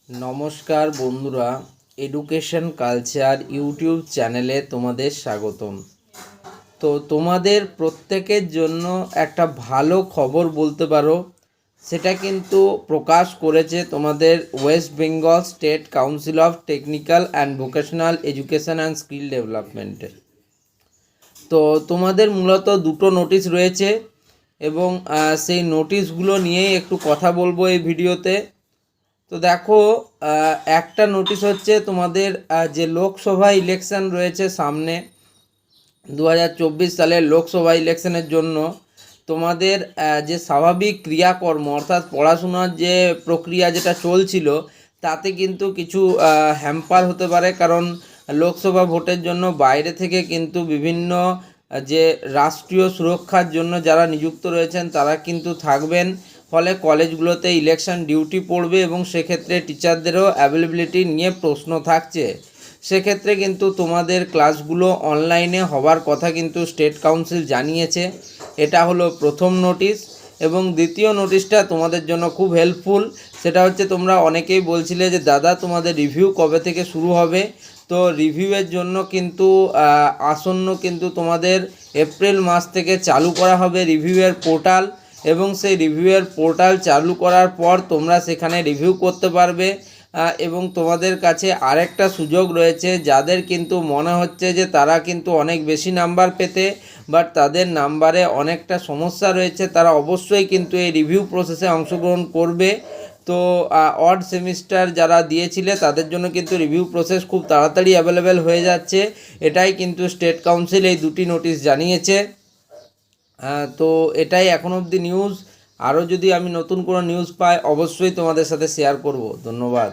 নমস্কার বন্ধুরা, education culture YouTube চ্যানেলে তোমাদের স্বাগতম। তো তোমাদের প্রত্যেকের জন্য একটা ভালো খবর বলতে পারো, সেটা কিন্তু প্রকাশ করেছে তোমাদের West Bengal State Council of Technical and Vocational Education and Skill ডেভেলপমেন্টে। তো তোমাদের মূলত দুটো নোটিশ রয়েছে এবং সেই নোটিশগুলো নিয়েই একটু কথা বলবো এই ভিডিওতে। তো দেখো, একটা নোটিশ হচ্ছে তোমাদের যে লোকসভা ইলেকশন রয়েছে সামনে 2024 সালের লোকসভা ইলেকশনের জন্য তোমাদের যে স্বাভাবিক ক্রিয়াকর্ম অর্থাৎ পড়াশোনার যে প্রক্রিয়া যেটা চলছিল তাতে কিন্তু কিছু হ্যাম্পার হতে পারে, কারণ লোকসভা ভোটের জন্য বাইরে থেকে কিন্তু বিভিন্ন যে রাষ্ট্রীয় সুরক্ষার জন্য যারা নিযুক্ত রয়েছেন তারা কিন্তু থাকবেন। ফলে কলেজগুলোতে ইলেকশন ডিউটি পড়বে এবং সেক্ষেত্রে টিচারদেরও অ্যাভেলেবিলিটি নিয়ে প্রশ্ন থাকছে। সেক্ষেত্রে কিন্তু তোমাদের ক্লাসগুলো অনলাইনে হওয়ার কথা কিন্তু স্টেট কাউন্সিল জানিয়েছে। এটা হলো প্রথম নোটিশ। এবং দ্বিতীয় নোটিশটা তোমাদের জন্য খুব হেল্পফুল। সেটা হচ্ছে, তোমরা অনেকেই বলছিলে যে দাদা তোমাদের রিভিউ কবে থেকে শুরু হবে। তো রিভিউয়ের জন্য কিন্তু আসন্ন কিন্তু তোমাদের এপ্রিল মাস থেকে চালু করা হবে রিভিউয়ের পোর্টাল, এবং সেই রিভিউয়ের পোর্টাল চালু করার পর তোমরা সেখানে রিভিউ করতে পারবে। এবং তোমাদের কাছে আরেকটা সুযোগ রয়েছে, যাদের কিন্তু মনে হচ্ছে যে তারা কিন্তু অনেক বেশি নাম্বার পেতে, বাট তাদের নাম্বারে অনেকটা সমস্যা রয়েছে, তারা অবশ্যই কিন্তু এই রিভিউ প্রসেসে অংশগ্রহণ করবে। তো অড সেমিস্টার যারা দিয়েছিলে তাদের জন্য কিন্তু রিভিউ প্রসেস খুব তাড়াতাড়ি অ্যাভেলেবেল হয়ে যাচ্ছে। এটাই কিন্তু স্টেট কাউন্সিল এই দুটি নোটিশ জানিয়েছে। তো এটাই এখন অবধি নিউজ। আরও যদি আমি নতুন কোনো নিউজ পাই অবশ্যই তোমাদের সাথে শেয়ার করব। ধন্যবাদ।